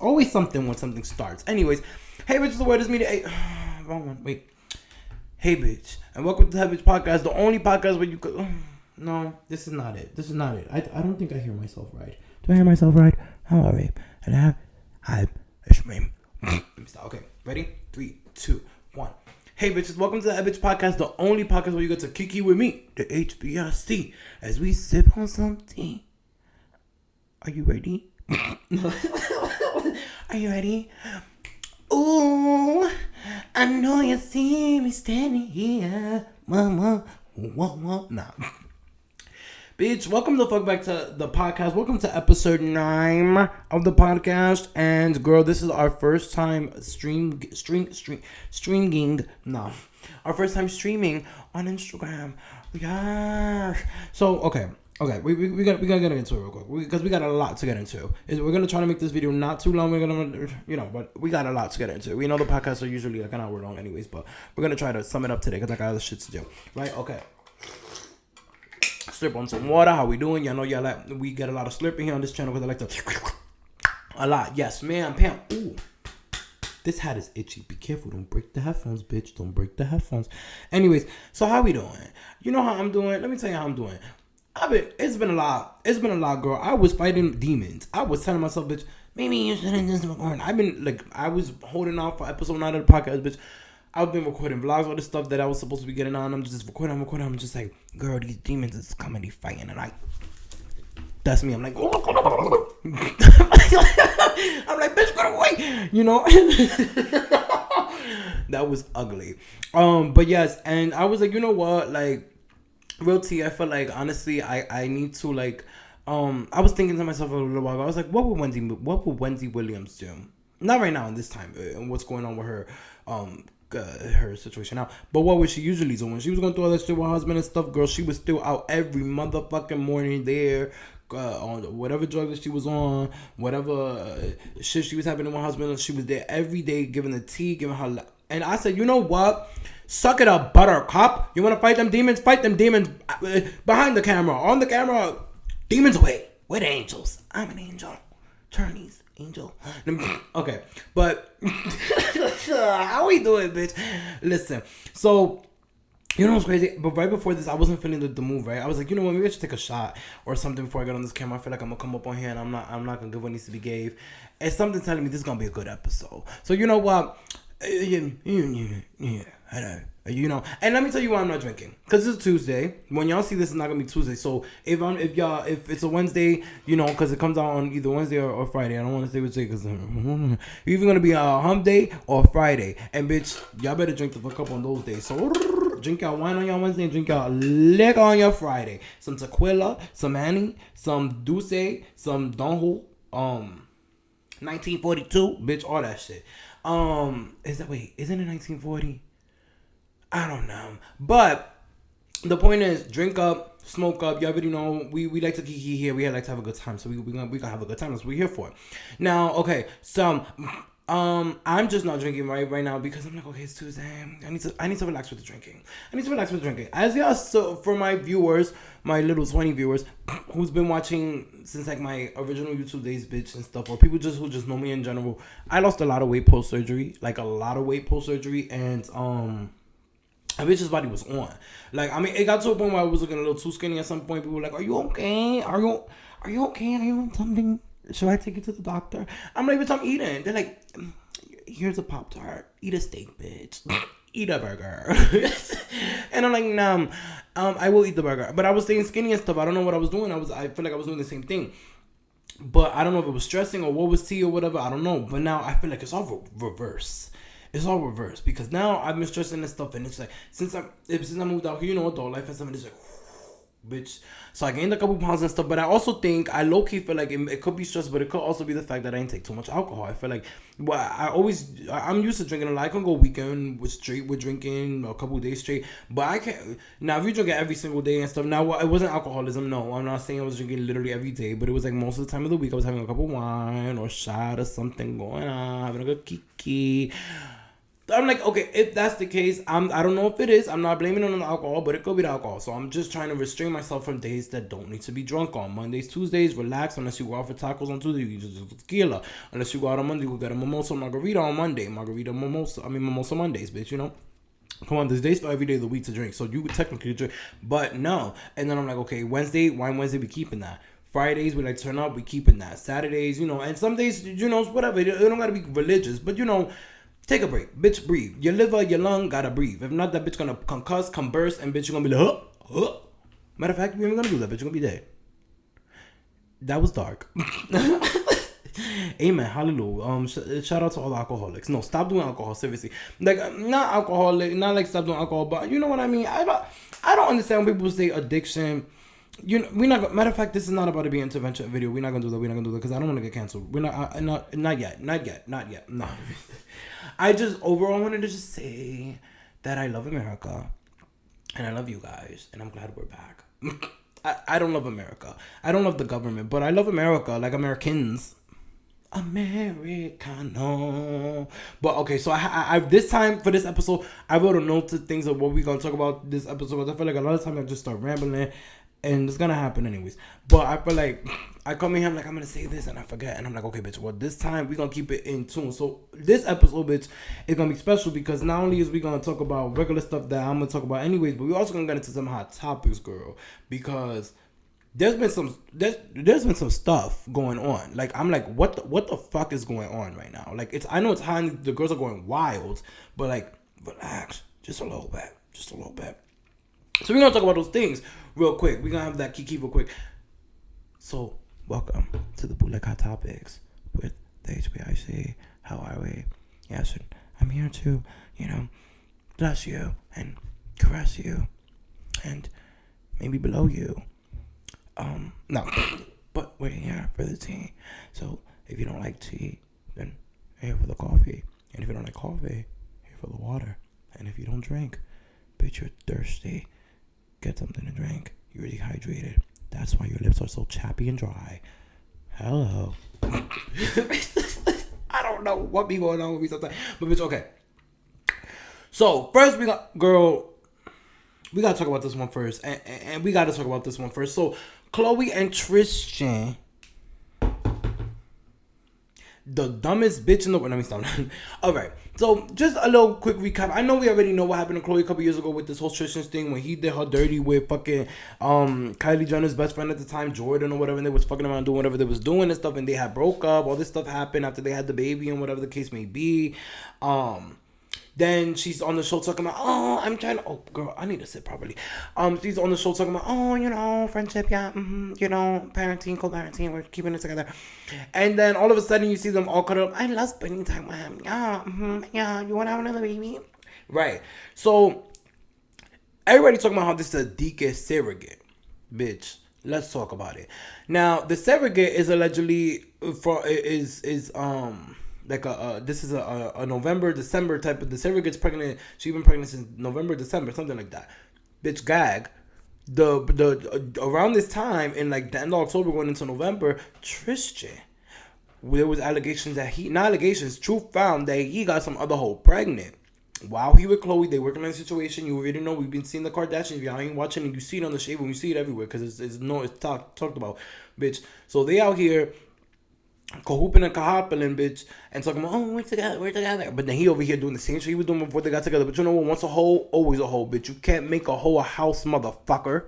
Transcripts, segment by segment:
Always something when something starts. Anyways, hey bitch, the word is me to wrong one. Wait. Hey bitch, and welcome to the Bitch Podcast, the only podcast where you could. No, this is not it. I don't think I hear myself right. Do I hear myself right? How are we? And hi, it's me. Okay, ready? 3, 2, 1. Hey bitches, welcome to the Bitch Podcast, the only podcast where you get to keke with me, the HBRC, as we sip on some tea. Are you ready? Are you ready? Ooh, I know you see me standing here. Mama, nah. Bitch, welcome the fuck back to the podcast. Welcome to episode 9 of the podcast. And girl, this is our first time streaming. No, our first time streaming on Instagram. Yes. So okay. We gotta get into it real quick because we got a lot to get into. We're gonna try to make this video not too long. We're gonna, but we got a lot to get into. We know the podcasts are usually like an hour long, anyways, but we're gonna try to sum it up today because I got other shit to do. Right? Okay. Slurp on some water. How we doing? Y'all know we get a lot of slurping here on this channel because I like to a lot. Yes, man, Pam. Ooh. This hat is itchy. Be careful. Don't break the headphones, bitch. Don't break the headphones. Anyways, so how we doing? You know how I'm doing? Let me tell you how I'm doing. It's been a lot, girl. I was fighting demons. I was telling myself, bitch, maybe you shouldn't just record. I was holding off for episode 9 of the podcast, bitch. I've been recording vlogs, all this stuff that I was supposed to be getting on. I'm just recording. I'm just like, girl, these demons is comedy fighting, and that's me. I'm like, I'm like, bitch, get away, That was ugly. But yes, and I was like, you know what, like. Real tea, I feel like honestly I need to I was thinking to myself a little while ago. I was like, what would Wendy Williams do? Not right now in this time and what's going on with her her situation now. But what would she usually do? When she was going through all that shit with her husband and stuff, girl, she was still out every motherfucking morning there on whatever drug that she was on, whatever shit she was having with her husband. She was there every day giving the tea, giving her. And I said, you know what? Suck it up, buttercup. You want to fight them demons? Fight them demons behind the camera. On the camera. Demons away. We're the angels. I'm an angel. Chinese angel. Okay. But how we doing, bitch? Listen. So, you know what's crazy? But right before this, I wasn't feeling the move, right? I was like, you know what? Maybe I should take a shot or something before I get on this camera. I feel like I'm going to come up on here and I'm not going to give what needs to be gave. And something telling me this is going to be a good episode. So, you know what? Yeah, and let me tell you why I'm not drinking. Because it's Tuesday. When y'all see this, it's not gonna be Tuesday. So if it's a Wednesday, because it comes out on either Wednesday or Friday. I don't want to say which day because you're either gonna be a hump day or Friday. And bitch, y'all better drink the fuck up on those days. So drink y'all wine on y'all Wednesday and drink y'all liquor on your Friday. Some tequila, some Annie, some Douce, some Donho, 1942, bitch, all that shit. Isn't it 1940? I don't know. But the point is, drink up, smoke up. You already know we like to kiki here. We like to have a good time. So we gonna have a good time. That's what we're here for. Now, okay, so I'm just not drinking right now because I'm like, okay, it's Tuesday. I need to relax with the drinking. As y'all, so for my viewers, my little 20 viewers who's been watching since like my original YouTube days, bitch, and stuff, or people who just know me in general, I lost a lot of weight post surgery, and my bitch's body was on. It got to a point where I was looking a little too skinny at some point. People were like, are you okay? Are you okay? Are you on something? Should I take you to the doctor? I'm like, bitch, I'm eating. They're like, here's a Pop-Tart. Eat a steak, bitch. Eat a burger. And I'm like, nah, I will eat the burger. But I was staying skinny and stuff. I don't know what I was doing. I feel like I was doing the same thing. But I don't know if it was stressing or what was tea or whatever. I don't know. But now I feel like it's all reverse. It's all reverse because now I've been stressing and stuff, and it's like since I moved out here, adult life and stuff, and it's like, bitch. So I gained a couple pounds and stuff, but I also think I low key feel like it could be stress, but it could also be the fact that I didn't take too much alcohol. I feel like, I'm used to drinking a lot. I can go weekend with drinking a couple days straight, but I can't. Now if you drink it every single day and stuff, now it wasn't alcoholism. No, I'm not saying I was drinking literally every day, but it was like most of the time of the week I was having a couple wine or shot or something going on, having a good kiki. I'm like, okay, if that's the case, I don't know if it is. I'm not blaming it on the alcohol, but it could be the alcohol. So I'm just trying to restrain myself from days that don't need to be drunk on. Mondays, Tuesdays, relax. Unless you go out for tacos on Tuesday, you just do tequila. Unless you go out on Monday, we got a mimosa margarita on Monday. Mimosa Mondays, bitch, you know? Come on, there's days for every day of the week to drink. So you would technically drink, but no. And then I'm like, okay, Wine Wednesday, we keeping that. Fridays, we like turn up, we keeping that. Saturdays, you know, and some days, you know, whatever. You don't gotta be religious, but you know, take a break. Bitch, breathe. Your liver, your lung, gotta breathe. If not, that bitch gonna concuss, burst, and bitch, you're gonna be like, huh. Matter of fact, you ain't gonna do that, bitch. You're gonna be dead. That was dark. Amen. Hallelujah. Shout out to all the alcoholics. No, stop doing alcohol. Seriously, like not alcoholic, not like stop doing alcohol, but you know what I mean. I don't understand when people say addiction. You know, we're not. Matter of fact, this is not about to be an intervention video. We're not gonna do that. We're not gonna do that because I don't want to get canceled. We're not yet. No. I just overall wanted to just say that I love America and I love you guys and I'm glad we're back. I don't love America. I don't love the government, but I love America, like Americans. Americano. But okay, so I this time for this episode, I wrote a note to things of what we're gonna talk about this episode because I feel like a lot of time I just start rambling. And it's gonna happen anyways. But I feel like I come in here, I'm like, I'm gonna say this and I forget. And I'm like, okay, bitch, well, this time we're gonna keep it in tune. So this episode, bitch, is gonna be special because not only is we gonna talk about regular stuff that I'm gonna talk about anyways, but we're also gonna get into some hot topics, girl. Because there's been some stuff going on. Like, I'm like, what the fuck is going on right now? Like, I know it's high, the girls are going wild, but like, relax, just a little bit. So we're going to talk about those things real quick. We're going to have that keke real quick. So, welcome to the Bootleg Hot Topics with the HBIC. How are we? Yes, I'm here to, you know, bless you and caress you and maybe below you. No, but we're here for the tea. So, if you don't like tea, then here for the coffee. And if you don't like coffee, here for the water. And if you don't drink, bitch, you're thirsty. Get something to drink. You're dehydrated. That's why your lips are so chappy and dry. Hello. I don't know what be going on with me sometimes. But bitch, okay. So, first we gotta talk about this one first. And we gotta talk about this one first. So, Chloe and Tristan, the dumbest bitch in the world. Let me stop. Alright, so just a little quick recap. I know we already know what happened to Chloe a couple years ago with this whole Tristan thing when he did her dirty with fucking Kylie Jenner's best friend at the time, Jordan or whatever, and they was fucking around doing whatever they was doing and stuff, and they had broke up. All this stuff happened after they had the baby and whatever the case may be. Then she's on the show talking about, girl, I need to sit properly. She's on the show talking about, you know, friendship, yeah, you know, parenting, co-parenting, we're keeping it together. And then all of a sudden you see them all cut up. I love spending time with him. Yeah, you want to have another baby? Right. So everybody talking about how this is a DK surrogate, bitch. Let's talk about it. Now, the surrogate is allegedly this is a November, December type of, the surrogate's pregnant. She's been pregnant since November, December, something like that. Bitch, gag. The around this time in like the end of October going into November, Tristan, there was allegations that truth found that he got some other hoe pregnant. While he with Chloe, they working on a situation. You already know, we've been seeing the Kardashians. If y'all ain't watching and you see it on the shade, when you see it everywhere, because it's talked about, bitch. So they out here cahooping and cahopping, bitch, and talking about, we're together. But then he over here doing the same shit he was doing before they got together. But you know what? Once a hoe, always a hoe, bitch. You can't make a hoe a house motherfucker.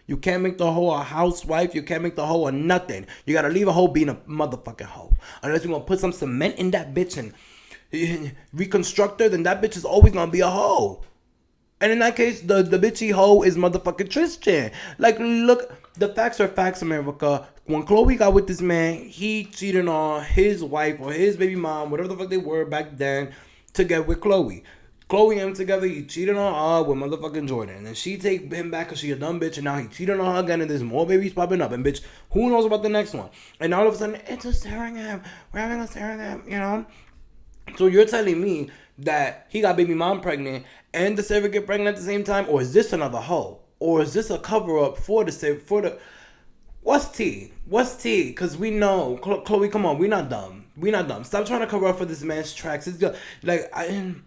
You can't make the hoe a housewife. You can't make the hoe a nothing. You gotta leave a hoe being a motherfucking hoe. Unless you're gonna put some cement in that bitch and reconstruct her, then that bitch is always gonna be a hoe. And in that case, the bitchy hoe is motherfucking Tristan. Like, look, the facts are facts, America. When Chloe got with this man, he cheated on his wife or his baby mom, whatever the fuck they were back then, to get with Chloe. Chloe and him together, he cheated on her with motherfucking Jordan. And then she take him back because she a dumb bitch, and now he cheated on her again, and there's more babies popping up. And bitch, who knows about the next one? And all of a sudden, it's a surrogate. We're having a surrogate, you know? So you're telling me that he got baby mom pregnant and the surrogate pregnant at the same time? Or is this another hoe? Or is this a cover-up for the... What's tea? Because we know, Chloe, come on, we're not dumb. We not dumb. Stop trying to cover up for this man's tracks. It's good. Like, I don't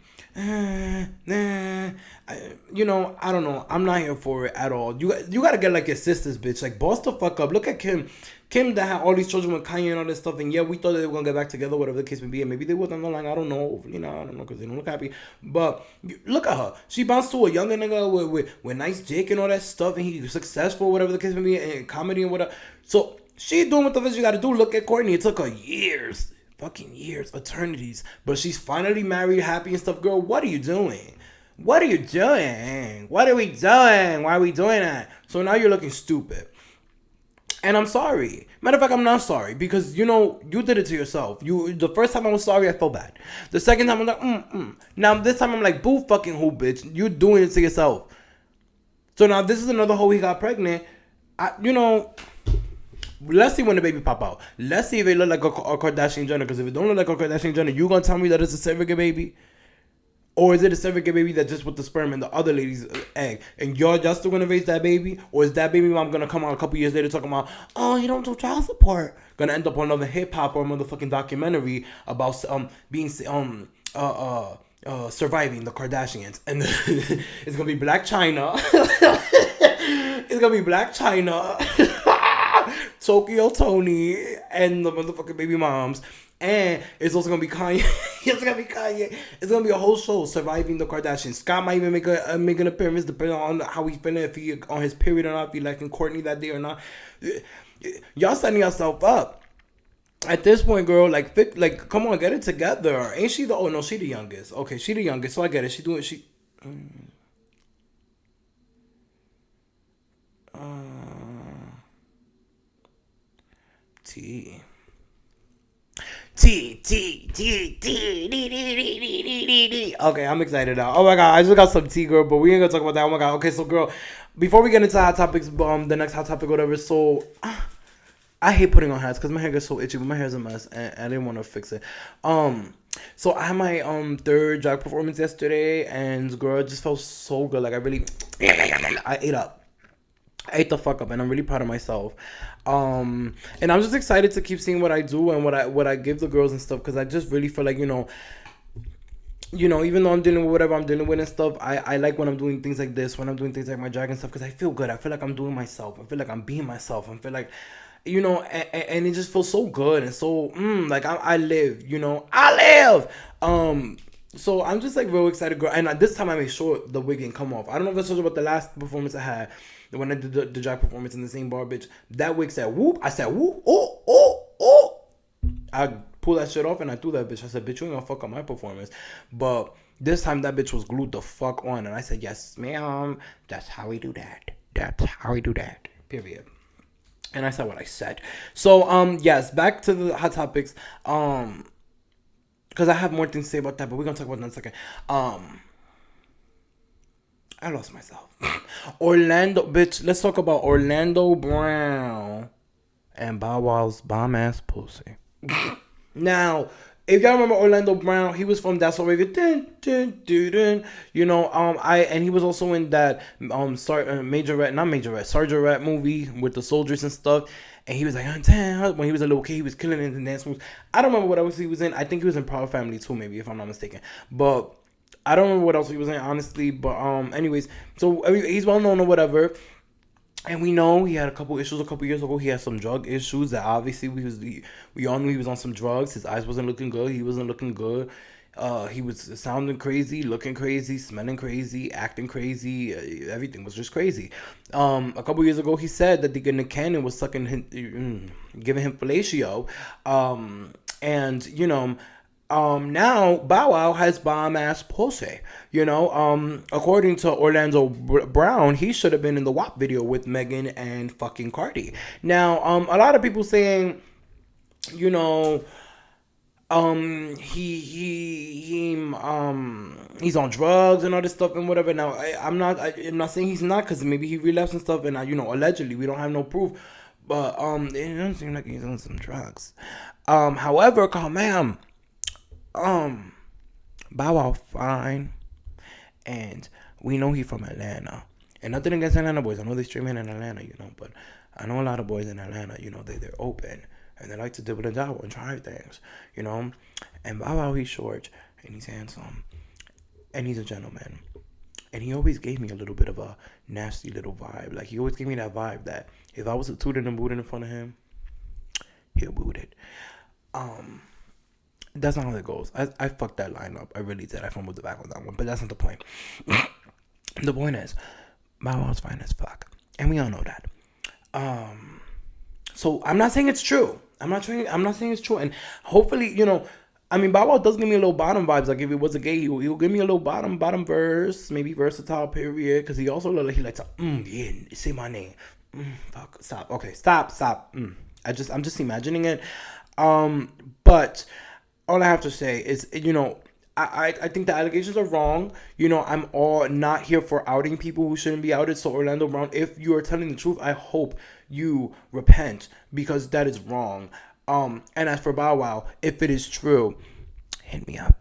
know. I'm not here for it at all. You gotta get like your sisters, bitch. Like, boss the fuck up. Look at Kim. Kim that had all these children with Kanye and all this stuff, and yeah, we thought that they were gonna get back together, whatever the case may be, and maybe they would down the line. I don't know. I don't know because they don't look happy. But look at her. She bounced to a younger nigga with nice dick and all that stuff, and he's successful, whatever the case may be, and comedy and whatever. So she doing what the fuck she gotta do. Look at Courtney. It took her years. Fucking years, eternities. But she's finally married, happy and stuff. Girl, what are you doing? What are you doing? What are we doing? Why are we doing that? So now you're looking stupid. And I'm sorry. Matter of fact, I'm not sorry. Because, you did it to yourself. The first time I was sorry, I felt bad. The second time, I'm like, Now, this time, I'm like, boo fucking who, bitch? You're doing it to yourself. So now, this is another hoe he got pregnant. Let's see when the baby pop out. Let's see if it look like a Kardashian Jenner. Because if it don't look like a Kardashian Jenner, you gonna tell me that it's a surrogate baby? Or is it a surrogate baby that just with the sperm and the other lady's egg? And y'all still gonna raise that baby? Or is that baby mom gonna come out a couple years later talking about, oh, you don't do child support? Gonna end up on another hip hop or motherfucking documentary about surviving the Kardashians. And it's gonna be Black China. It's gonna be Black China. Tokyo Tony and the motherfucking baby moms. And it's also gonna be Kanye. It's gonna be a whole show surviving the Kardashians. Scott might even make an appearance depending on how he's feeling, if he on his period or not, if he liking Courtney that day or not. Y'all setting yourself up. At this point, girl, like come on, get it together. Ain't she the? Oh no, she the youngest. Okay, she the youngest, so I get it. T. Okay, I'm excited now. Oh my god, I just got some tea, girl, but we ain't gonna talk about that. Oh my god. Okay, so girl, before we get into hot topics, the next hot topic, whatever. So, I hate putting on hats because my hair gets so itchy, but my hair's a mess, and I didn't want to fix it. So I had my third drag performance yesterday, and girl, it just felt so good. Like I ate up. I ate the fuck up, and I'm really proud of myself. And I'm just excited to keep seeing what I do and what I give the girls and stuff, because I just really feel like, even though I'm dealing with whatever I'm dealing with and stuff, I like when I'm doing things like this, when I'm doing things like my drag and stuff, because I feel good. I feel like I'm doing myself. I feel like I'm being myself. I feel like, and it just feels so good and so, like I live, I live. So I'm just like real excited, girl. And this time I made sure the wig didn't come off. I don't know if I told you about the last performance I had, when I did the drag performance in the same bar, bitch. That wig said whoop. I said whoop. Oh. I pulled that shit off and I threw that bitch. I said, bitch, you ain't gonna fuck up my performance. But this time that bitch was glued the fuck on, and I said, yes, ma'am. That's how we do that. Period. And I said what I said. So yes, back to the hot topics. Because I have more things to say about that, but we're gonna talk about that in a second. I lost myself. Orlando, bitch. Let's talk about Orlando Brown and Bow Wow's bomb ass pussy. Now, if y'all remember Orlando Brown, he was from That's Already. And he was also in that Sergeant Rat movie with the soldiers and stuff. And he was like, when he was a little kid, he was killing it in the dance moves. I don't remember what else he was in. I think he was in Proud Family too, maybe, if I'm not mistaken. But I don't remember what else he was in, honestly. But anyways, so he's well known or whatever. And we know he had a couple issues a couple years ago. He had some drug issues that obviously we all knew he was on some drugs. His eyes wasn't looking good. He wasn't looking good. He was sounding crazy, looking crazy, smelling crazy, acting crazy. Everything was just crazy. A couple years ago, he said that the Nick Cannon was giving him fellatio. Now Bow Wow has bomb ass pussy. According to Orlando Brown, he should have been in the WAP video with Megan and fucking Cardi. Now, a lot of people saying, he's on drugs and all this stuff and whatever. Now, I'm not saying he's not, because maybe he relapsed and stuff, and allegedly we don't have no proof, but it doesn't seem like he's on some drugs. However, ma'am. Bow Wow fine, and we know he from Atlanta, and nothing against Atlanta boys. I know they streaming in Atlanta, but I know a lot of boys in Atlanta, they're open, and they like to dibble and dabble and try things, you know. And Bow Wow, he's short and he's handsome and he's a gentleman. And he always gave me a little bit of a nasty little vibe. Like, he always gave me that vibe that if I was to toot and boot in front of him, he'll boot it. That's not how it goes. I fucked that line up. I really did. I fumbled the back on that one. But that's not the point. The point is, Bow Wow's fine as fuck. And we all know that. So I'm not saying it's true. I'm not saying it's true. And hopefully, you know, I mean, Bow Wow does give me a little bottom vibes. Like, if it was a gay, he'll give me a little bottom verse, maybe versatile period. Because he also he likes to, yeah, say my name. Fuck, stop. Okay, stop. I'm just imagining it. But all I have to say is, you know, I think the allegations are wrong. You know, I'm all not here for outing people who shouldn't be outed. So Orlando Brown, if you are telling the truth, I hope you repent, because that is wrong. And as for Bow Wow, if it is true, hit me up,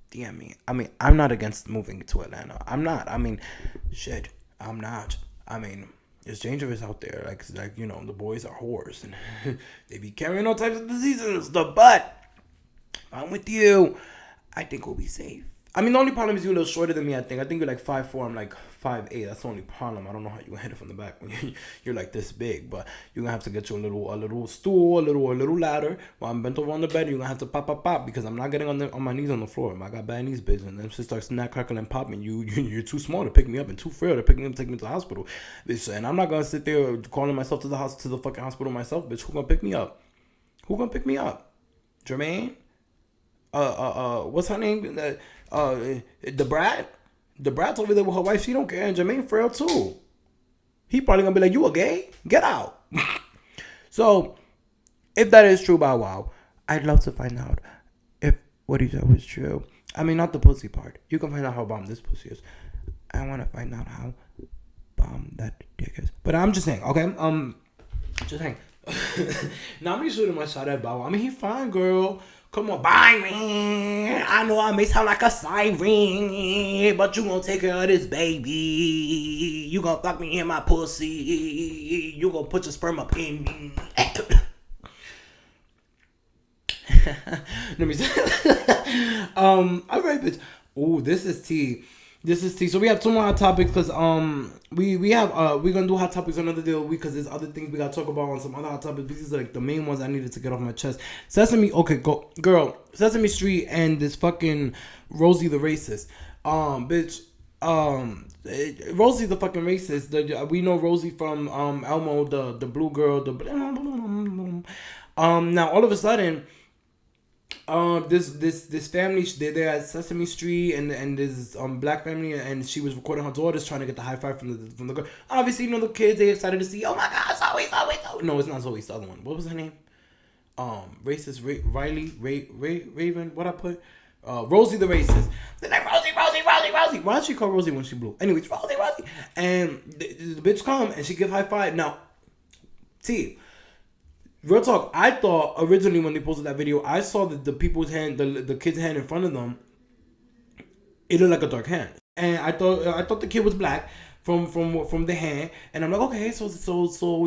DM me. I mean, I'm not against moving to Atlanta. I'm not. I mean, shit, I'm not. I mean, it's dangerous out there. Like you know, the boys are whores and they be carrying all types of diseases and stuff. But if I'm with you, I think we'll be safe. I mean, the only problem is you're a little shorter than me, I think. I think you're like 5'4", I'm like 5'8". That's the only problem. I don't know how you're going to hit it from the back when you're like this big. But you're going to have to get you a little stool, a little ladder. While I'm bent over on the bed, you're going to have to pop. Because I'm not getting on my knees on the floor. I got bad knees, bitch. And then she starts snap, crackling, and popping. You're too small to pick me up and too frail to pick me up and take me to the hospital. Bitch. And I'm not going to sit there calling myself to the fucking hospital myself, bitch. Who going to pick me up? Jermaine? What's her name? The brat. The brat's over there with her wife. She don't care. And Jermaine frail too. He probably gonna be like, you a gay? Get out. So, if that is true, Bow Wow, I'd love to find out if what he said was true. I mean, not the pussy part. You can find out how bomb this pussy is. I want to find out how bomb that dick is. But I'm just saying, okay? Just saying. Now I'm shooting my shot at Bow Wow. I mean, he fine, girl. Come on, bye, man. I know I may sound like a siren, but you gonna take care of this baby. You gonna fuck me in my pussy. You gonna put your sperm up in me. Let me see. Alright, bitch. Ooh, this is tea. So we have two more hot topics because we're gonna do hot topics another day of the week because there's other things we gotta talk about on some other hot topics. These are like the main ones I needed to get off my chest. Sesame Street and this fucking Rosey the Racist. Rosey the fucking racist. We know Rosey from Elmo, the blue girl. Now all of a sudden, this family, they're at Sesame Street and this black family, and she was recording her daughters trying to get the high five from the girl. Obviously, you know, the kids, they excited to see, oh my god, Zoe. No, it's not Zoe, it's the other one. What was her name? Racist Raven. What I put? Rosey the Racist. They're like, Rosey. Why did she call Rosey when she blew? Anyways, Rosey. And the bitch come and she give high five. Now, T. Real talk, I thought originally when they posted that video, I saw the people's hand, the kid's hand in front of them, it looked like a dark hand. And I thought the kid was black from the hand. And I'm like, okay, so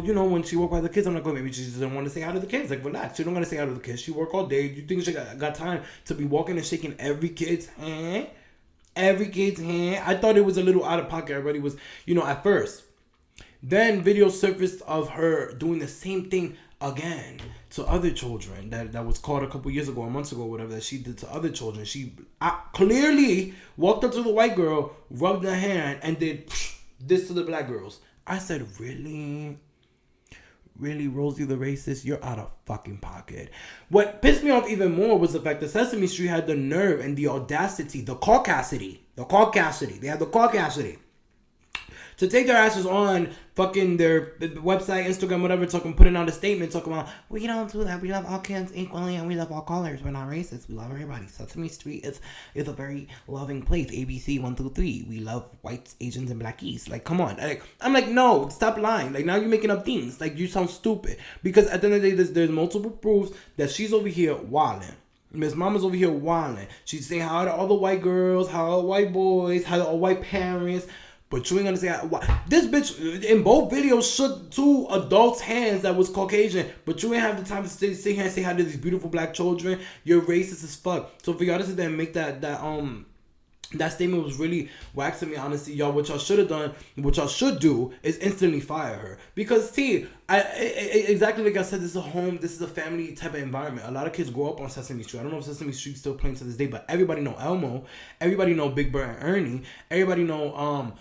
you know, when she walked by the kids, I'm like, oh, maybe she just didn't want to say hi to the kids. Like, relax, she don't want to say hi to the kids. She work all day. You think she got time to be walking and shaking every kid's hand? I thought it was a little out of pocket. Everybody was, you know, at first. Then video surfaced of her doing the same thing again to other children that was caught a couple years ago or months ago, whatever, that she did to other children. She clearly walked up to the white girl, rubbed her hand, and did this to the black girls. I said, really, Rosey the Racist? You're out of fucking pocket. What pissed me off even more was the fact that Sesame Street had the nerve and the audacity, the caucasity. They had the caucasity to take their asses on fucking their website, Instagram, whatever, putting out a statement talking about, we don't do that. We love all kids equally and we love all colors. We're not racist. We love everybody. Sesame Street is a very loving place. ABC 1 through 3. We love whites, Asians, and blackies. Like, come on. Like, I'm like, no, stop lying. Like, now you're making up things. Like, you sound stupid. Because at the end of the day, there's multiple proofs that she's over here wilding. Miss Mama's over here wilding. She's saying how to all the white girls, how all white boys, how all white parents. But you ain't gonna say why. This bitch in both videos shook two adults' hands that was Caucasian, but you ain't have the time to sit here and say hi to these beautiful black children. You're racist as fuck. So for y'all to sit there and make that statement was really whack to me, honestly, y'all. What y'all should have done, what y'all should do, is instantly fire her. Because, exactly like I said, this is a family type of environment. A lot of kids grow up on Sesame Street. I don't know if Sesame Street's still playing to this day, but everybody know Elmo. Everybody know Big Bird and Ernie. Everybody know,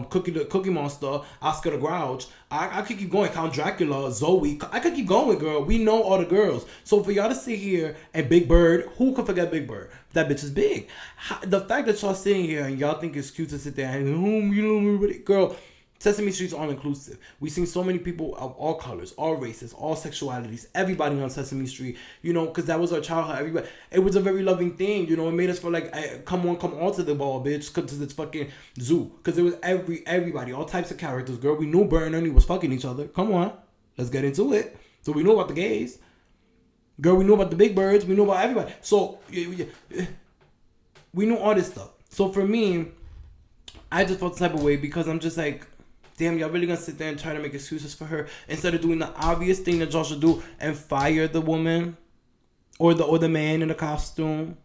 Cookie Monster, Oscar the Grouch. I could keep going. Count Dracula, Zoe. I could keep going, girl. We know all the girls. So for y'all to sit here and Big Bird, who could forget Big Bird? That bitch is big. The fact that y'all sitting here and y'all think it's cute to sit there and girl, Sesame Street's all inclusive. We've seen so many people of all colors, all races, all sexualities, everybody on Sesame Street, because that was our childhood. Everybody, it was a very loving thing, it made us feel like, hey, come on to the ball, bitch, come to this fucking zoo, because it was everybody, all types of characters, girl. We knew Bert and Ernie was fucking each other. Come on, let's get into it. So we know about the gays, girl. We know about the Big Birds. We know about everybody. So we know all this stuff. So for me, I just felt the type of way because I'm just like, damn, y'all really gonna sit there and try to make excuses for her instead of doing the obvious thing that y'all should do and fire the woman or the man in the costume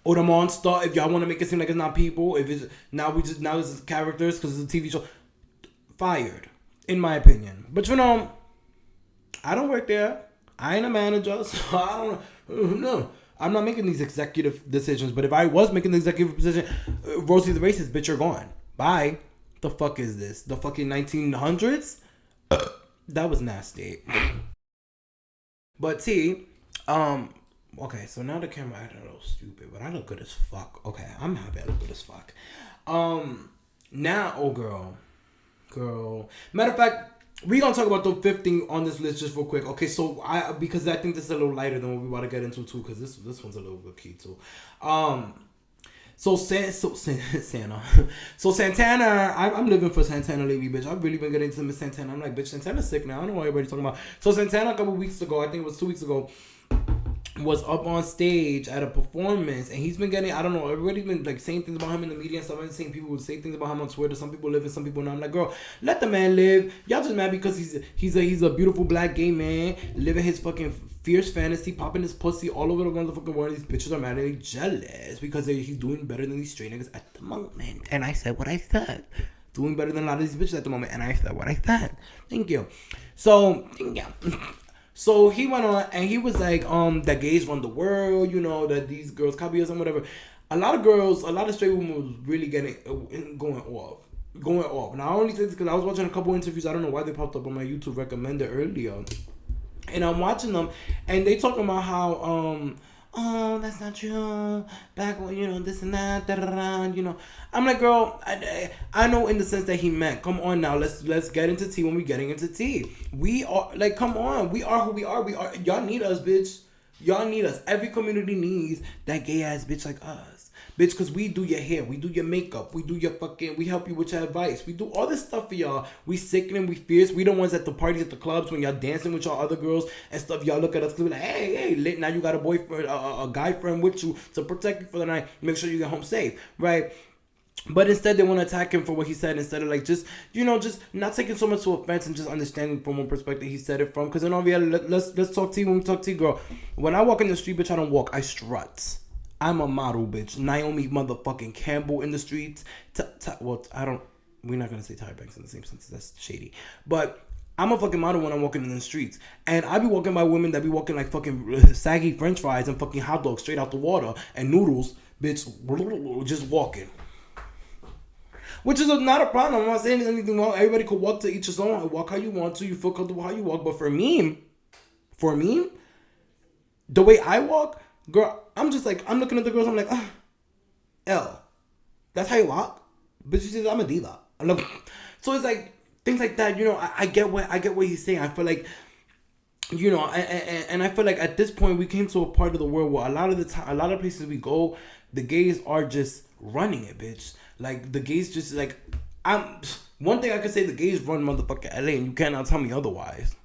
or the monster. If y'all want to make it seem like it's not people, if it's now it's characters because it's a TV show, fired, in my opinion. But I don't work there. I ain't a manager, so I don't know. I'm not making these executive decisions. But if I was making the executive decision, Rosey the Racist, bitch, you're gone. Bye. The fuck is this? The fucking 1900s? That was nasty. But okay, so now the camera acting a little stupid, but I look good as fuck. Okay, I'm happy I look good as fuck. Now, oh girl. Matter of fact, we gonna talk about the fifth thing on this list just real quick. Okay, so because I think this is a little lighter than what we want to get into too, because this one's a little bit key too. So Santana. So Santana, I'm living for Santana lately, bitch. I've really been getting into Miss Santana. I'm like, bitch, Santana's sick now. I don't know what everybody's talking about. So Santana a couple weeks ago, I think it was 2 weeks ago, was up on stage at a performance, and he's been getting, I don't know, everybody's been like saying things about him in the media and stuff. I've been seeing people say things about him on Twitter. Some people live and some people not. I'm like, girl, let the man live. Y'all just mad because he's a beautiful black gay man living his fucking fierce fantasy, popping his pussy all over the motherfucking world. These bitches are mad and jealous because he's doing better than these straight niggas at the moment. And I said what I said. Doing better than a lot of these bitches at the moment. And I said what I said. Thank you. So, yeah. So he went on and he was like, that gays run the world, that these girls copy us and whatever. A lot of straight women was really going off. Now I only say this because I was watching a couple interviews. I don't know why they popped up on my YouTube recommended earlier. And I'm watching them and they talking about how, oh, that's not true. Back when, this and that, I'm like, girl, I know in the sense that he meant, come on now, let's get into tea when we getting into tea. We are, like, come on, we are who we are. Y'all need us, bitch. Y'all need us. Every community needs that gay ass bitch like us. Bitch, because we do your hair, we do your makeup, we do your fucking, we help you with your advice. We do all this stuff for y'all. We sickening, we fierce. We the ones at the parties, at the clubs, when y'all dancing with y'all other girls and stuff. Y'all look at us like, hey, lit, now you got a boyfriend, a guy friend with you to protect you for the night. Make sure you get home safe, right? But instead, they want to attack him for what he said instead of like just not taking so much to offense and just understanding from what perspective he said it from. Because in all reality, let's talk tea when we talk tea, girl. When I walk in the street, bitch, I don't walk, I strut. I'm a model, bitch. Naomi motherfucking Campbell in the streets. We're not going to say Tyra Banks in the same sense. That's shady. But I'm a fucking model when I'm walking in the streets. And I be walking by women that be walking like fucking saggy french fries and fucking hot dogs straight out the water and noodles, bitch, just walking. Which is not a problem. I'm not saying there's anything wrong. Everybody could walk to each his own. Walk how you want to. You feel comfortable how you walk. But for me, the way I walk, girl, I'm just like, I'm looking at the girls, I'm like, L. That's how you walk? But she says, I'm a diva. So it's like, things like that, I get what he's saying. I feel like, and I feel like at this point, we came to a part of the world where a lot of places we go, the gays are just running it, bitch. Like, the gays just, like, one thing I could say, the gays run motherfucking LA, and you cannot tell me otherwise.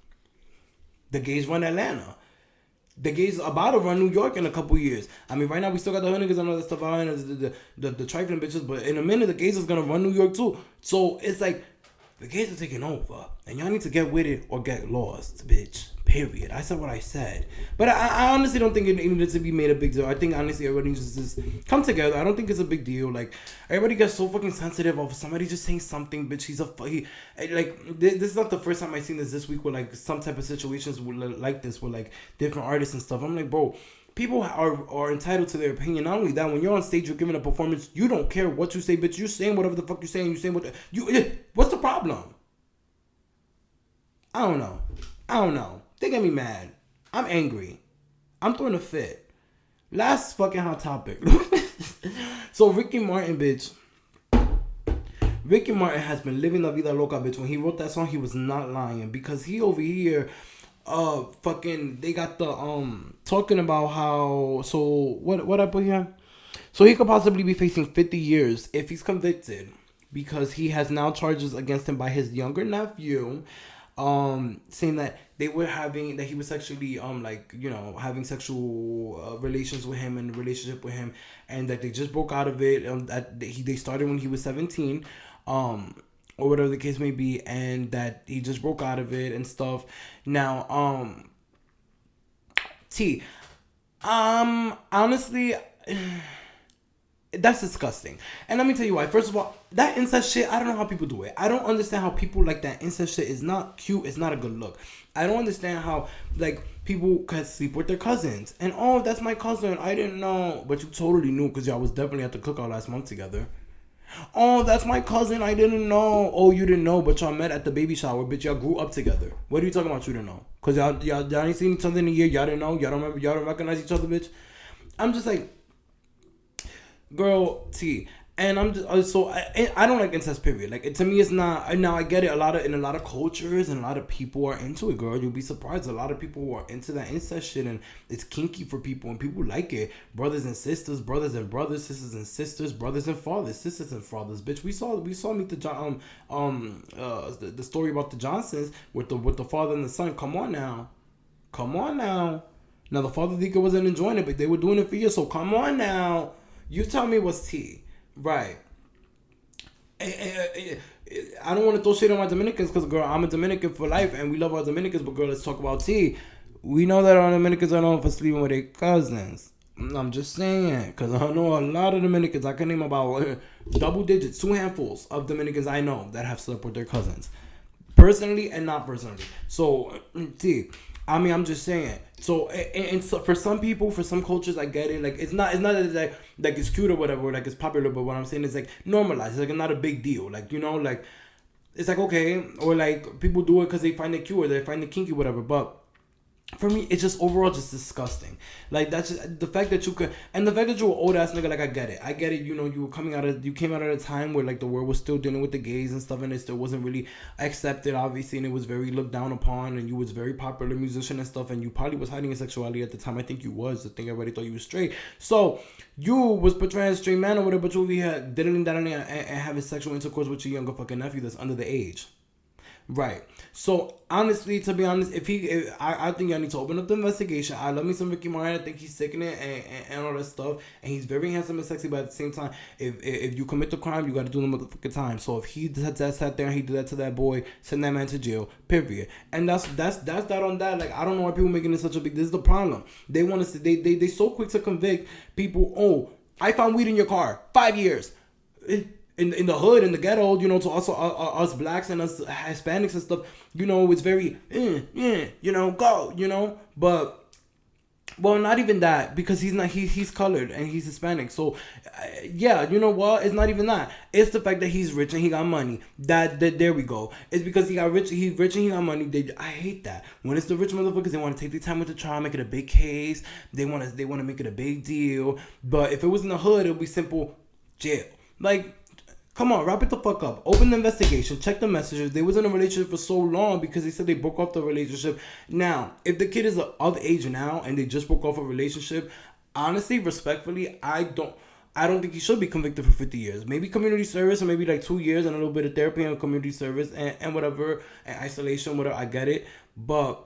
The gays run Atlanta. The gays about to run New York in a couple years. I mean, right now we still got the hood niggas and all that stuff out, and the trifling bitches. But in a minute, the gays is gonna run New York too. So it's like the gays are taking over, and y'all need to get with it or get lost, bitch. Period. I said what I said. But I honestly don't think it needed to be made a big deal. I think honestly everybody just come together. I don't think it's a big deal. Like everybody gets so fucking sensitive of somebody just saying something, bitch. This is not the first time I've seen this week with like some type of situations like this with like different artists and stuff. I'm like, bro, people are entitled to their opinion. Not only that, when you're on stage, you're giving a performance. You don't care what you say, bitch. You're saying whatever the fuck you're saying. You're saying what's the problem? I don't know. They get me mad. I'm angry. I'm throwing a fit. Last fucking hot topic. So Ricky Martin, bitch. Ricky Martin has been living la vida loca, bitch. When he wrote that song, he was not lying. Because he over here, they got the, talking about how, so, what I put here? So he could possibly be facing 50 years if he's convicted. Because he has now charges against him by his younger nephew. Saying that they were having, that he was sexually, having sexual relations with him and a relationship with him, and that they just broke out of it. They started when he was 17, or whatever the case may be, and that he just broke out of it and stuff. Now, honestly, that's disgusting. And let me tell you why. First of all, that incest shit, I don't know how people do it. I don't understand how people like that incest shit is not cute. It's not a good look. I don't understand how, like, people can sleep with their cousins. And, oh, that's my cousin. I didn't know. But you totally knew because y'all was definitely at the cookout last month together. Oh, that's my cousin. I didn't know. Oh, you didn't know, but y'all met at the baby shower. Bitch, y'all grew up together. What are you talking about you didn't know? Because y'all ain't seen each other in a year. Y'all didn't know. Y'all don't remember. Y'all don't recognize each other, bitch. I'm just like, girl, T. And I'm just I don't like incest, period. Like, to me, it's not. Now I get it. In a lot of cultures and a lot of people are into it, girl. You'll be surprised. A lot of people who are into that incest shit, and it's kinky for people, and people like it. Brothers and sisters, brothers and brothers, sisters and sisters, brothers and fathers, sisters and fathers. Bitch, we saw Meet the the story about the Johnsons with the father and the son. Come on now. Now the father Dika wasn't enjoying it, but they were doing it for years. So come on now. You tell me what's tea. Right. I don't want to throw shit on my Dominicans because, girl, I'm a Dominican for life and we love our Dominicans, but, girl, let's talk about tea. We know that our Dominicans are known for sleeping with their cousins. I'm just saying, because I know a lot of Dominicans. I can name about double digits, 2 handfuls of Dominicans I know that have slept with their cousins. Personally and not personally. So, tea. I mean, I'm just saying. So, and so for some people, for some cultures, I get it. Like, it's not like it's cute or whatever, or like it's popular. But what I'm saying is like normalized. It's like not a big deal. Like, you know, like it's like okay, or like people do it because they find it cute or they find it kinky, whatever. But for me, it's just overall just disgusting. Like, that's just, the fact that you could, and the fact that you're an old ass nigga, like, I get it. You know, you came out at a time where, like, the world was still dealing with the gays and stuff, and it still wasn't really accepted, obviously, and it was very looked down upon, and you was very popular musician and stuff, and you probably was hiding your sexuality at the time. I think you was. I think everybody thought you was straight. So, you was portraying a straight man or whatever, but you over here diddling down and having sexual intercourse with your younger fucking nephew that's under the age. Right. So, honestly, to be honest, I think y'all need to open up the investigation. I love me some Ricky Martin. I think he's sickening and all that stuff. And he's very handsome and sexy, but at the same time, if you commit the crime, you got to do the motherfucking time. So, if he sat there and he did that to that boy, send that man to jail, period. And that's that on that. Like, I don't know why people making it such a big, this is the problem. They want to, they so quick to convict people. Oh, I found weed in your car. 5 years. In the hood, in the ghetto, you know, to also us blacks and us Hispanics and stuff, you know, it's very, you know, go, you know, but, well, not even that, because he's colored and he's Hispanic, so, yeah, you know what, it's not even that, it's the fact that he's rich and he got money, that there we go, it's because he's rich and he got money. I hate that, when it's the rich motherfuckers, they want to take their time with the trial, make it a big case, they want to make it a big deal, but if it was in the hood, it would be simple, jail, like, come on, wrap it the fuck up. Open the investigation. Check the messages. They was in a relationship for so long because they said they broke off the relationship. Now, if the kid is of age now and they just broke off a relationship, honestly, respectfully, I don't think he should be convicted for 50 years. Maybe community service or maybe like 2 years and a little bit of therapy and community service and whatever, and isolation, whatever. I get it. But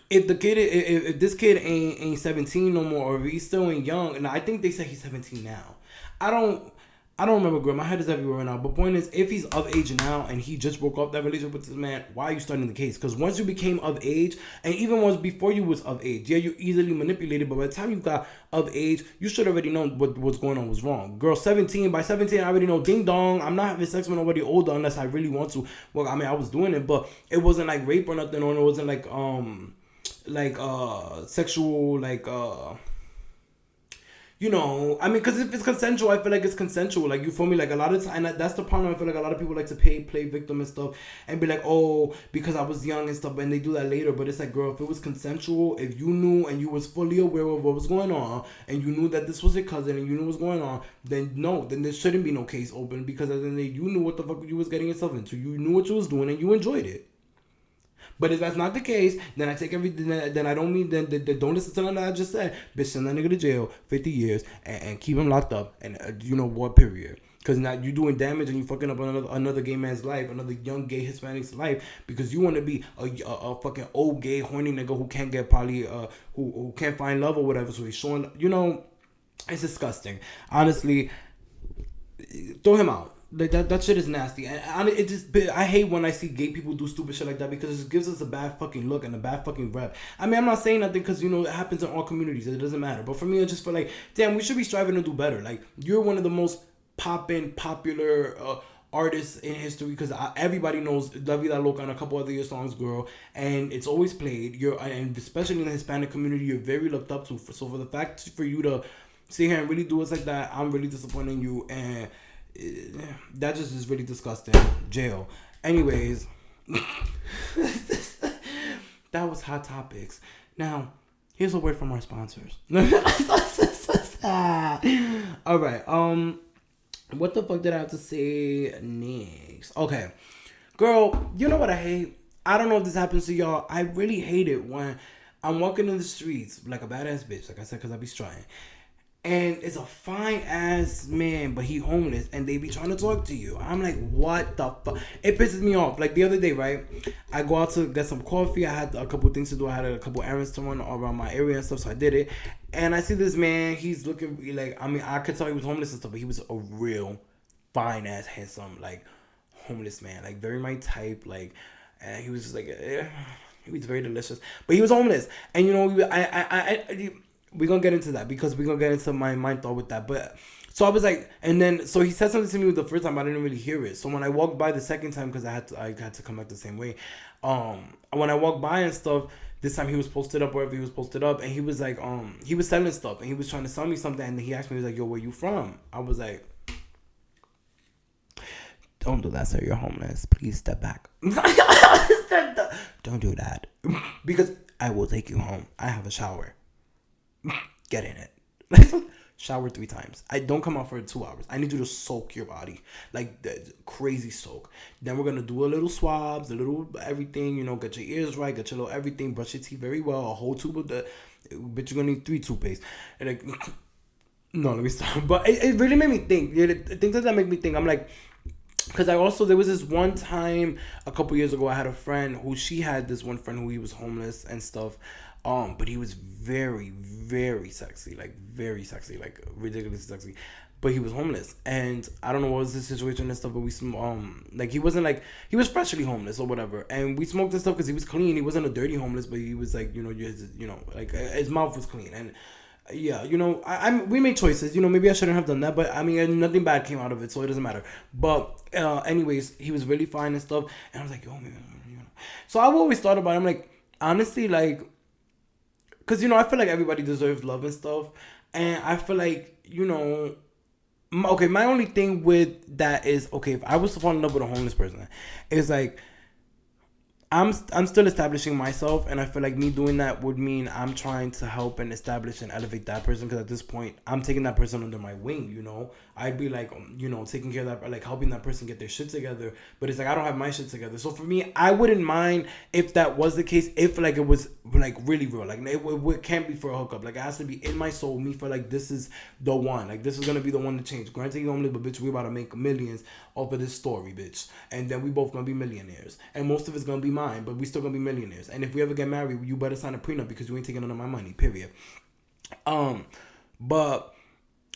if the kid, if this kid ain't 17 no more, or if he's still ain't young, and I think they said he's 17 now. I don't. I don't remember, girl. My head is everywhere right now. But point is, if he's of age now and he just broke up that relationship with this man, why are you starting the case? Because once you became of age, and even once before you was of age, yeah, you easily manipulated. But by the time you got of age, you should already know what's going on was wrong. Girl, 17. By 17, I already know. Ding dong. I'm not having sex with nobody older unless I really want to. Well, I mean, I was doing it, but it wasn't like rape or nothing, or it wasn't like sexual you know, I mean, because if it's consensual, I feel like it's consensual. Like, you feel me? Like, a lot of time, and that's the problem. I feel like a lot of people like to play victim and stuff and be like, oh, because I was young and stuff, and they do that later. But it's like, girl, if it was consensual, if you knew and you was fully aware of what was going on, and you knew that this was your cousin and you knew what was going on, then no, then there shouldn't be no case open, because at the end of the day, you knew what the fuck you was getting yourself into. You knew what you was doing and you enjoyed it. But if that's not the case, then I take everything. Then I don't mean. Then don't listen to nothing I just said. Bitch, send that nigga to jail, 50 years, and keep him locked up. And you know what? Period. Because now you doing damage and you fucking up another gay man's life, another young gay Hispanic's life, because you want to be a fucking old gay horny nigga who can't get probably who can't find love or whatever. So he's showing. You know, it's disgusting. Honestly, throw him out. Like that shit is nasty, and I hate when I see gay people do stupid shit like that, because it just gives us a bad fucking look and a bad fucking rep. I mean, I'm not saying nothing, because you know it happens in all communities. It doesn't matter. But for me, I just feel like, damn, we should be striving to do better. Like, you're one of the most popular artists in history, because everybody knows La Vida Loca and a couple other your songs, girl, and it's always played. And especially in the Hispanic community, you're very looked up to. So for the fact for you to sit here and really do us like that, I'm really disappointed in you, and that just is really disgusting. Jail. Anyways, that was Hot Topics. Now, here's a word from our sponsors. All right. What the fuck did I have to say next? Okay, girl. You know what I hate? I don't know if this happens to y'all. I really hate it when I'm walking in the streets like a badass bitch, like I said, because I be strutting. And it's a fine ass man, but he homeless, and they be trying to talk to you. I'm like, what the fuck? It pisses me off. Like the other day, right? I go out to get some coffee. I had a couple things to do. I had a couple errands to run around my area and stuff, so I did it. And I see this man. He's looking like, I mean, I could tell he was homeless and stuff, but he was a real fine ass, handsome, like homeless man, like very my type. Like, and he was just like, he was very delicious, but he was homeless. And you know, we're gonna get into that, because we're gonna get into my mind thought with that. But so I was like, and then so he said something to me the first time, I didn't really hear it. So when I walked by the second time, because I had to come back the same way. When I walked by and stuff, this time he was posted up wherever he was posted up, and he was like, he was selling stuff, and he was trying to sell me something, and he asked me, he was like, yo, where you from? I was like, don't do that, sir. You're homeless. Please step back. Don't do that, because I will take you home. I have a shower. Get in it. Shower 3 times. I don't come out for 2 hours. I need you to soak your body, like the crazy soak. Then we're gonna do a little swabs, a little everything. You know, get your ears right, get your little everything. Brush your teeth very well. A whole tube of the. Bitch, you're gonna need 3 toothpaste. And like, no, let me stop. But it really made me think. Yeah, things like that make me think. I'm like. Because there was this one time a couple years ago, I had a friend who she had this one friend who he was homeless and stuff. But he was very, very sexy, like ridiculously sexy. But he was homeless, and I don't know what was the situation and stuff. But he wasn't like, he was freshly homeless or whatever, and we smoked and stuff because he was clean. He wasn't a dirty homeless, but he was like, like his mouth was clean, and yeah, we made choices. Maybe I shouldn't have done that, but I mean, nothing bad came out of it, so it doesn't matter. But anyways, he was really fine and stuff, and I was like, yo, man, So I've always thought about it. I'm like, honestly, like, because I feel like everybody deserves love and stuff, and I feel like my only thing with that is, okay, if I was to fall in love with a homeless person, it's like, I'm still establishing myself, and I feel like me doing that would mean I'm trying to help and establish and elevate that person, because at this point I'm taking that person under my wing. I'd be like, taking care of that, like helping that person get their shit together. But it's like, I don't have my shit together. So for me, I wouldn't mind if that was the case, if like it was like really real, like it can't be for a hookup. Like it has to be in my soul. Me feel like this is the one. Like this is gonna be the one to change. Granted, you only live, but bitch, we about to make millions off of this story, bitch. And then we both gonna be millionaires, and most of it's gonna be mine, but we still gonna be millionaires. And if we ever get married, you better sign a prenup because you ain't taking none of my money. Period. But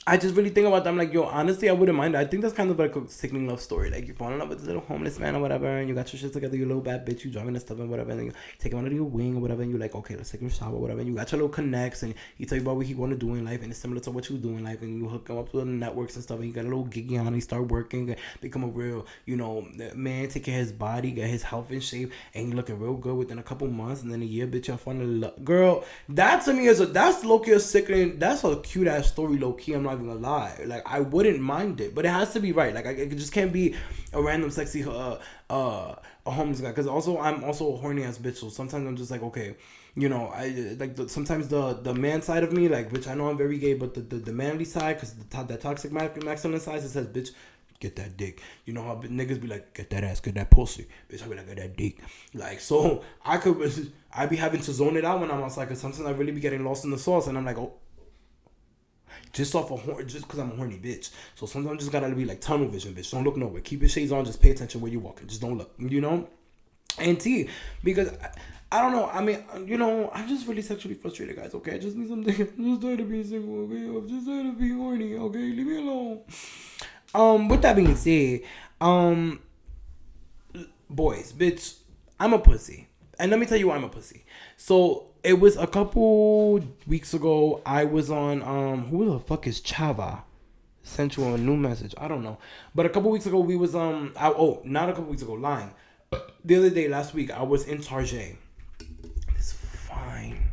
I just really think about that. I'm like, yo, honestly, I wouldn't mind. I think that's kind of like a sickening love story. Like, you fall in love with this little homeless man or whatever, and you got your shit together, you little bad bitch, you driving and stuff and whatever, and then you take him under your wing or whatever, and you're like, okay, let's take him a shower or whatever, and you got your little connects, and he tell you about what he want to do in life, and it's similar to what you do in life, and you hook him up with the networks and stuff, and you got a little giggy on, and he start working, become a real, man, take care of his body, get his health in shape, and he looking real good within a couple months, and then a year, bitch, y'all fall in love. Girl, that to me that's low-key a sickening, that's a cute-ass story, low-key, I'm not even gonna lie. Like, I wouldn't mind it, but it has to be right. Like, it just can't be a random sexy a homeless guy. Because I'm also a horny ass bitch. So sometimes I'm just like, okay, I like sometimes the man side of me, like, bitch, I know I'm very gay, but the manly side, because that toxic masculine side, it says, bitch, get that dick. You know how niggas be like, get that ass, get that pussy. Bitch, I be like, get that dick. Like, so I be having to zone it out when I'm outside, because sometimes I really be getting lost in the sauce, and I'm like, oh. Just because I'm a horny bitch. So sometimes just gotta be like tunnel vision, bitch. Don't look nowhere. Keep your shades on. Just pay attention where you're walking. Just don't look, And because I don't know. I mean, I'm just really sexually frustrated, guys. Okay, I just need something. I'm just tired of being single. Okay, I'm just tired of being horny. Okay, leave me alone. With that being said, boys, bitch, I'm a pussy, and let me tell you why I'm a pussy. So it was a couple weeks ago. I was on who the fuck is Chava? Sent you a new message. I don't know. But a couple weeks ago we was not a couple weeks ago, lying. The other day, last week, I was in Tarjay. This fine,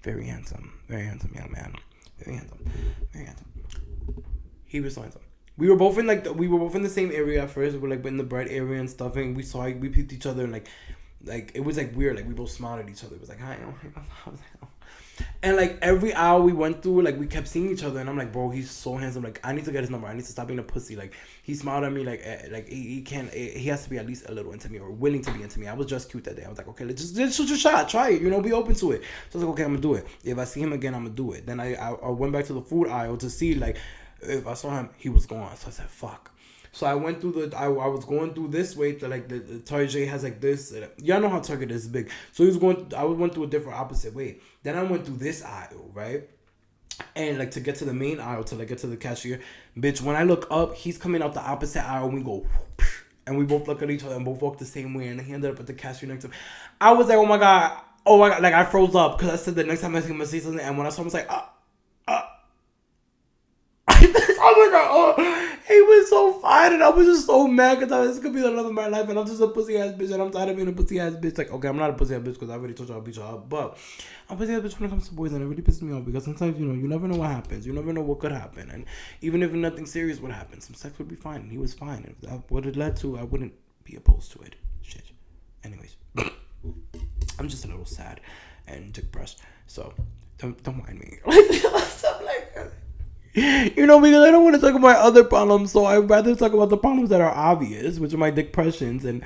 very handsome young man. Very handsome. He was so handsome. We were both in the same area at first. We were like in the bread area and stuff, and we picked each other, and like it was like weird, like we both smiled at each other. It was like, hi, and like every hour we went through, like we kept seeing each other, and I'm like, bro, he's so handsome. Like, I need to get his number. I need to stop being a pussy. Like, he smiled at me, like he has to be at least a little into me or willing to be into me. I was just cute that day. I was like, okay, let's just shoot your shot, try it, be open to it. So I was like, okay, I'm gonna do it. If I see him again, I'm gonna do it. Then I went back to the food aisle to see, like, if I saw him, he was gone. So I said, fuck. So I went through I was going through this way to like the Target has like this. Y'all know how Target is big. So I went through a different opposite way. Then I went through this aisle, right? And like to get to the main aisle, to like get to the cashier. Bitch, when I look up, he's coming out the opposite aisle and we go, and we both look at each other and both walk the same way. And he ended up at the cashier next to him. I was like, oh my God. Like I froze up because I said the next time I see him, I say something. And when I saw him, I was like, oh my God, he was so fine, and I was just so mad because this could be the love of my life, and I'm just a pussy ass bitch, and I'm tired of being a pussy ass bitch. Like, okay, I'm not a pussy ass bitch because I already told you I'll beat you up, but I'm a pussy ass bitch when it comes to boys, and it really pisses me off because sometimes you never know what happens, you never know what could happen, and even if nothing serious would happen, some sex would be fine, and he was fine. If that would have led to, I wouldn't be opposed to it. Shit. Anyways, I'm just a little sad and depressed, so don't mind me. Stuff like that. Because I don't want to talk about other problems, so I'd rather talk about the problems that are obvious, which are my depressions and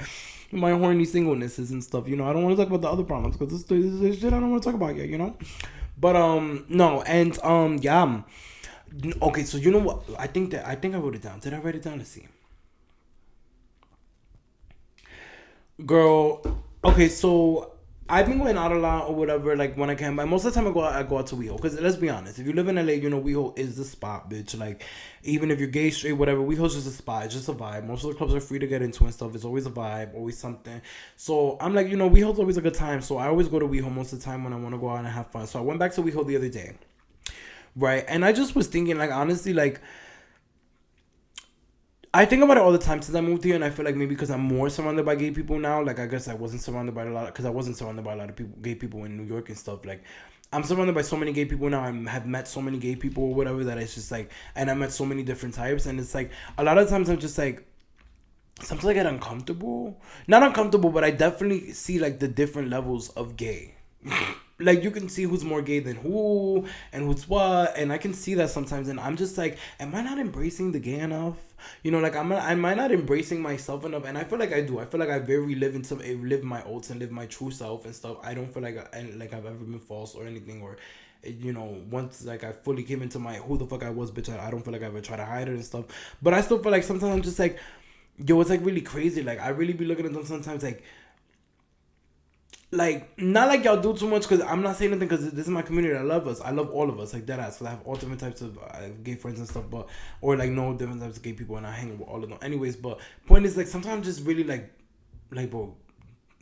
my horny singlenesses and stuff. I don't want to talk about the other problems because this is shit I don't want to talk about yet. But no, and yeah. Okay, so you know what? I think I wrote it down. Did I write it down? Let's see. Girl, okay, so I've been going out a lot or whatever, like when I can, but most of the time I go out to WeHo, because let's be honest, if you live in LA, WeHo is the spot, bitch. Like, even if you're gay, straight, whatever, WeHo's just a spot. It's just a vibe. Most of the clubs are free to get into and stuff. It's always a vibe, always something. So I'm like, WeHo's always a good time. So I always go to WeHo most of the time when I want to go out and have fun. So I went back to WeHo the other day, right? And I just was thinking, like, honestly, like, I think about it all the time since I moved here, and I feel like maybe because I'm more surrounded by gay people now, like, I guess I wasn't surrounded by a lot of people, gay people in New York and stuff. Like, I'm surrounded by so many gay people now. I have met so many gay people or whatever that it's just like, and I met so many different types, and it's like a lot of times I'm just like, sometimes I get uncomfortable. Not uncomfortable, but I definitely see like the different levels of gay. Like, you can see who's more gay than who and who's what, and I can see that sometimes, and I'm just like, am I not embracing the gay enough? Like, am I not embracing myself enough? And I feel like I do. I feel like I very live my oats and live my true self and stuff. I don't feel like I've ever been false or anything, or once like I fully came into my who the fuck I was, bitch. I don't feel like I ever try to hide it and stuff. But I still feel like sometimes I'm just like, yo, it's like really crazy. Like, I really be looking at them sometimes like, like, not like y'all do too much, because I'm not saying anything, because this is my community. I love us. I love all of us, like, that ass. Because I have all different types of gay friends and stuff, but, or like, no different types of gay people, and I hang with all of them. Anyways, but point is, like, sometimes just really, like, bro,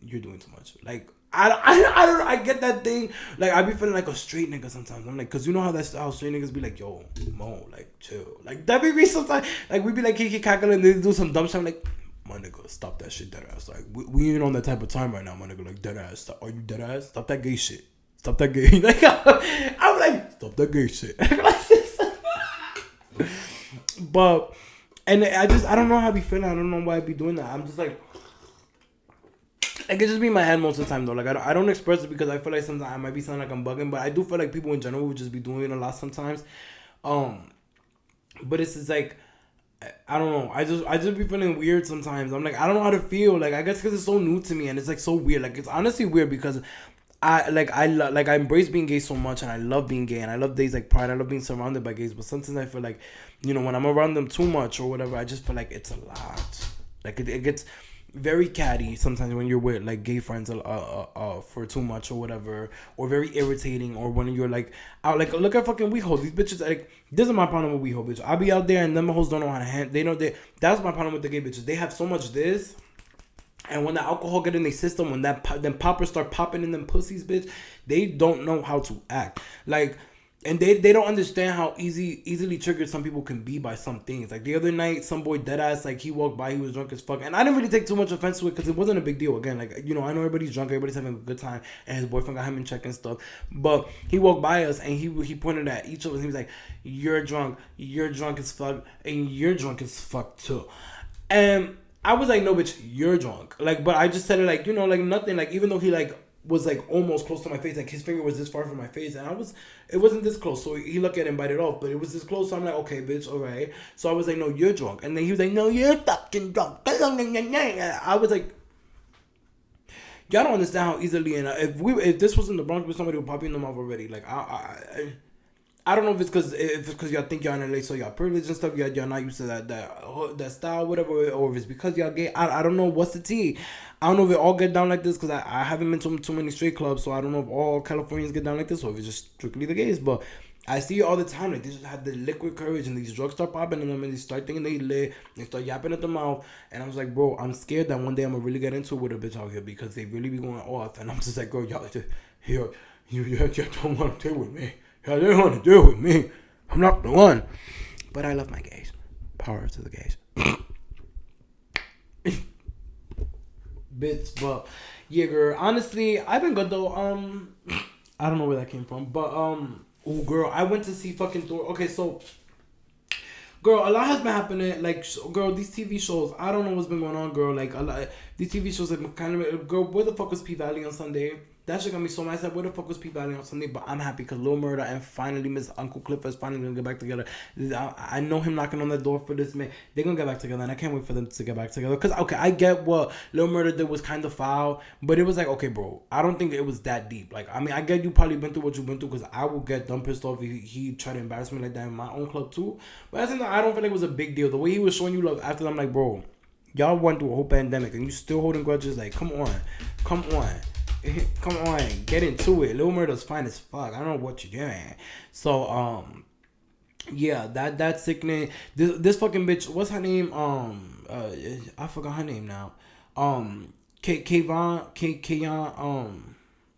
you're doing too much. Like, I don't know. I get that thing. Like, I be feeling like a straight nigga sometimes. I'm like, because you know how straight niggas be like, yo, Mo, like, chill. Like, that be me sometimes. Like, we be like, keke cackling, and they do some dumb shit. I'm like, my nigga, stop that shit, dead ass. Like, we ain't on that type of time right now, my nigga. Like, dead ass. Stop. Are you dead ass? Stop that gay shit. Stop that gay. Like, I'm like, stop that gay shit. But, and I don't know how I be feeling. I don't know why I be doing that. I'm just like, it could just be in my head most of the time, though. Like, I don't express it because I feel like sometimes I might be sounding like I'm bugging, but I do feel like people in general would just be doing it a lot sometimes. But it's just like, I don't know. I just be feeling weird sometimes. I'm like, I don't know how to feel. Like, I guess because it's so new to me, and it's like so weird. Like, it's honestly weird because I embrace being gay so much, and I love being gay, and I love days like Pride. I love being surrounded by gays, but sometimes I feel like, you know, when I'm around them too much or whatever, I just feel like it's a lot. Like, it gets very catty sometimes when you're with like gay friends for too much or whatever, or very irritating, or when you're like out, like, look at fucking WeHo. These bitches, like, this is my problem with WeHo, bitch. I be out there and them hoes don't know how to handle. That's my problem with the gay bitches. They have so much this, and when the alcohol get in their system, when them poppers start popping in them pussies, bitch, they don't know how to act. Like, and they don't understand how easily triggered some people can be by some things. Like, the other night, some boy deadass, like, he walked by, he was drunk as fuck, and I didn't really take too much offense to it because it wasn't a big deal. Again, like, you know, I know everybody's drunk, everybody's having a good time, and his boyfriend got him in check and stuff. But he walked by us, and he pointed at each of us, and he was like, you're drunk as fuck, and you're drunk as fuck too. And I was like, no, bitch, you're drunk. Like, but I just said it like, you know, like nothing. Like, even though he like was like almost close to my face, like his finger was this far from my face, and it wasn't this close. So he looked at it and bite it off, but it was this close. So I'm like, okay, bitch, all right. So I was like, no, you're drunk. And then he was like, no, you're fucking drunk. I was like, y'all don't understand how easily, and if this was in the Bronx, somebody would pop you in the mouth already. Like, I don't know if it's because y'all think y'all in LA, so y'all privileged and stuff. Y'all not used to that style, whatever, or if it's because y'all gay. I don't know what's the tea. I don't know if it all get down like this, because I haven't been to too many straight clubs, so I don't know if all Californians get down like this, or if it's just strictly the gays. But I see it all the time. Like, they just have the liquid courage, and these drugs start popping in them, and they start thinking they lit, they start yapping at the mouth. And I was like, bro, I'm scared that one day I'm gonna really get into it with a bitch out here, because they really be going off. And I'm just like, girl, y'all just here, you don't want to deal with me. Y'all don't want to deal with me. I'm not the one. But I love my gays. Power to the gays. Bits, but yeah, girl. Honestly, I've been good though. I don't know where that came from, but oh, girl, I went to see fucking Thor. Okay, so, girl, a lot has been happening. Like, girl, these TV shows. I don't know what's been going on, girl. Like, a lot. These TV shows like kind of. Girl, where the fuck was P Valley on Sunday? That shit got me so mad. I said, where the fuck was P Valley on Sunday? But I'm happy because Lil Murda and finally Miss Uncle Cliff is finally gonna get back together. I know him knocking on the door for this, man. They're gonna get back together, and I can't wait for them to get back together. Because, okay, I get what Lil Murda did was kind of foul, but it was like, okay, bro, I don't think it was that deep. Like, I mean, I get you probably been through what you've been through, because I will get dumb pissed off if he tried to embarrass me like that in my own club too. But I don't feel like it was a big deal. The way he was showing you love after that, I'm like, bro, y'all went through a whole pandemic, and you still holding grudges. Like, come on. Come on, get into it. Lil Murda's fine as fuck. I don't know what you're doing. So, yeah, that's sickening. This fucking bitch, what's her name? I forgot her name now. Kayvon,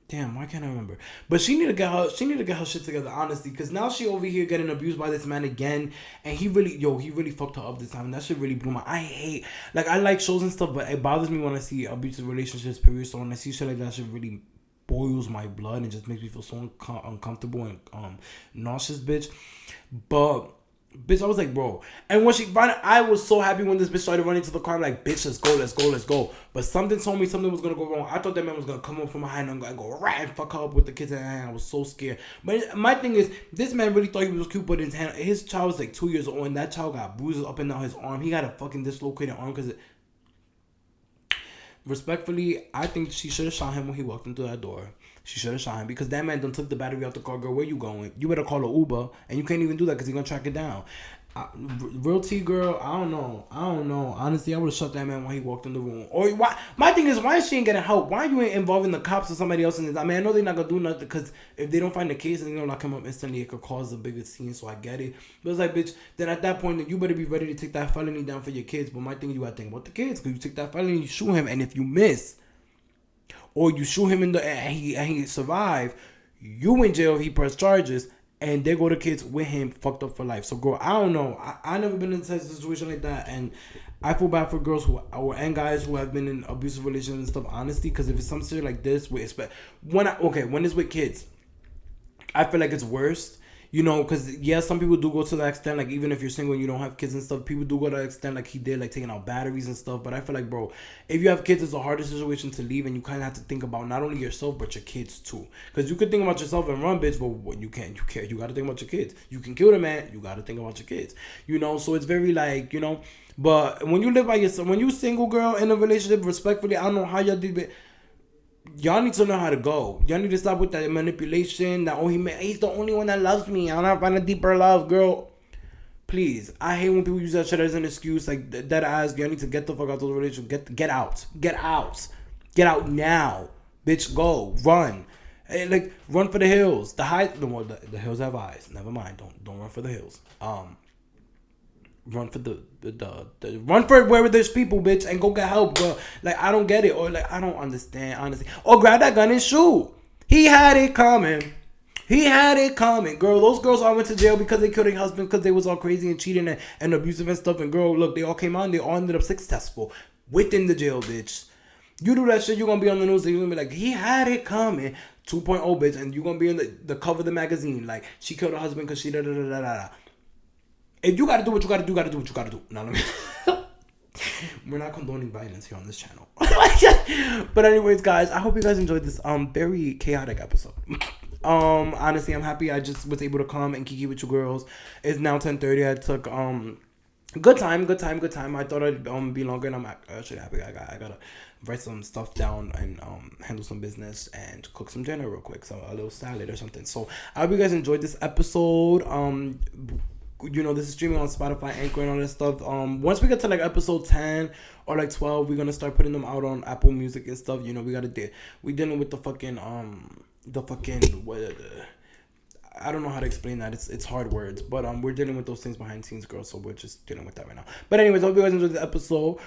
damn, why can't I remember? But she need to get her shit together, honestly, because now she over here getting abused by this man again, and he really fucked her up this time, and that shit really blew my. I like shows and stuff, but it bothers me when I see abusive relationships, period. So when I see shit like that, shit really boils my blood and just makes me feel so uncomfortable and nauseous, bitch. But, bitch, I was like, bro. And when she ran, I was so happy when this bitch started running to the car. I'm like, bitch, let's go. But something told me something was going to go wrong. I thought that man was going to come up from behind and go right and fuck her up with the kids in her hand. I was so scared. But my thing is, this man really thought he was cute, but his child was like 2 years old, and that child got bruises up and down his arm. He got a fucking dislocated arm because respectfully, I think she should have shot him when he walked into that door. She should have shot him because that man done took the battery out the car. Girl, where you going? You better call an Uber, and you can't even do that because he's gonna track it down. Real T girl, I don't know. Honestly, I would have shot that man when he walked in the room. Or why? My thing is, why is she ain't getting help? Why you ain't involving the cops or somebody else in this? I mean, I know they're not gonna do nothing because if they don't find the case and they don't lock him up instantly, it could cause a bigger scene. So I get it. But it's like, bitch, then at that point, you better be ready to take that felony down for your kids. But my thing, you gotta think about the kids because you take that felony, you shoot him, and if you miss, or you shoot him in the and he survive, you in jail if he press charges. And they go to kids with him fucked up for life. So, girl, I don't know. I never been in a situation like that. And I feel bad for girls and guys who have been in abusive relations and stuff, honestly. Because if it's some shit like this, when it's with kids, I feel like it's worse. You know, because, yeah, some people do go to that extent. Like, even if you're single and you don't have kids and stuff, people do go to that extent like he did, like taking out batteries and stuff. But I feel like, bro, if you have kids, it's a harder situation to leave. And you kind of have to think about not only yourself, but your kids, too. Because you could think about yourself and run, bitch, but what you can't. You care. You got to think about your kids. You can kill the man. You got to think about your kids. You know, so it's very like, you know. But when you live by yourself, when you single, girl, in a relationship, respectfully, I don't know how y'all did it. Y'all need to know how to go. Y'all need to stop with that manipulation. That he's the only one that loves me. I'll not find a deeper love, girl. Please, I hate when people use that shit as an excuse. Like that ass, y'all need to get the fuck out of the relationship. Get out. Get out now, bitch. Go run. Hey, like run for the hills. The hills have eyes. Never mind. Don't run for the hills. Run for run for wherever there's people, bitch, and go get help, bro. Like, I don't get it, or like I don't understand, honestly. Or grab that gun and shoot. He had it coming, girl. Those girls all went to jail because they killed their husband because they was all crazy and cheating and abusive and stuff. And girl, look, they all came out and they all ended up successful within the jail, bitch. You do that shit, you're gonna be on the news and you're gonna be like, he had it coming 2.0, bitch, and you're gonna be in the cover of the magazine like she killed her husband because she da da da da da. If you gotta do what you gotta do, gotta do what you gotta do. Now let me. We're not condoning violence here on this channel. But anyways, guys, I hope you guys enjoyed this very chaotic episode. Honestly, I'm happy I just was able to come and kiki with you girls. It's now 10:30. I took good time. I thought I'd be longer, and I'm actually happy. I gotta write some stuff down and handle some business and cook some dinner real quick, so a little salad or something. So I hope you guys enjoyed this episode. You know, this is streaming on Spotify, Anchor, and all that stuff. Once we get to like episode 10 or like 12, we're gonna start putting them out on Apple Music and stuff. You know, we dealing with the fucking I don't know how to explain that. It's hard words, but we're dealing with those things behind the scenes, girls. So we're just dealing with that right now. But anyways, I hope you guys enjoyed the episode.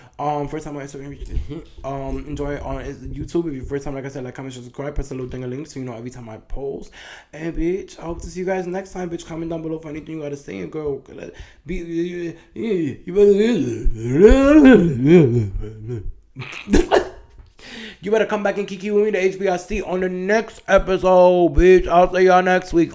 First time on Instagram, enjoy it on YouTube. If you're first time, like I said, like, comment, subscribe, press the little ding-a-ling so you know every time I post. And bitch, I hope to see you guys next time. Bitch, comment down below for anything you gotta say, and girl, you better come back and kiki with me to HBIC on the next episode, bitch. I'll see y'all next week.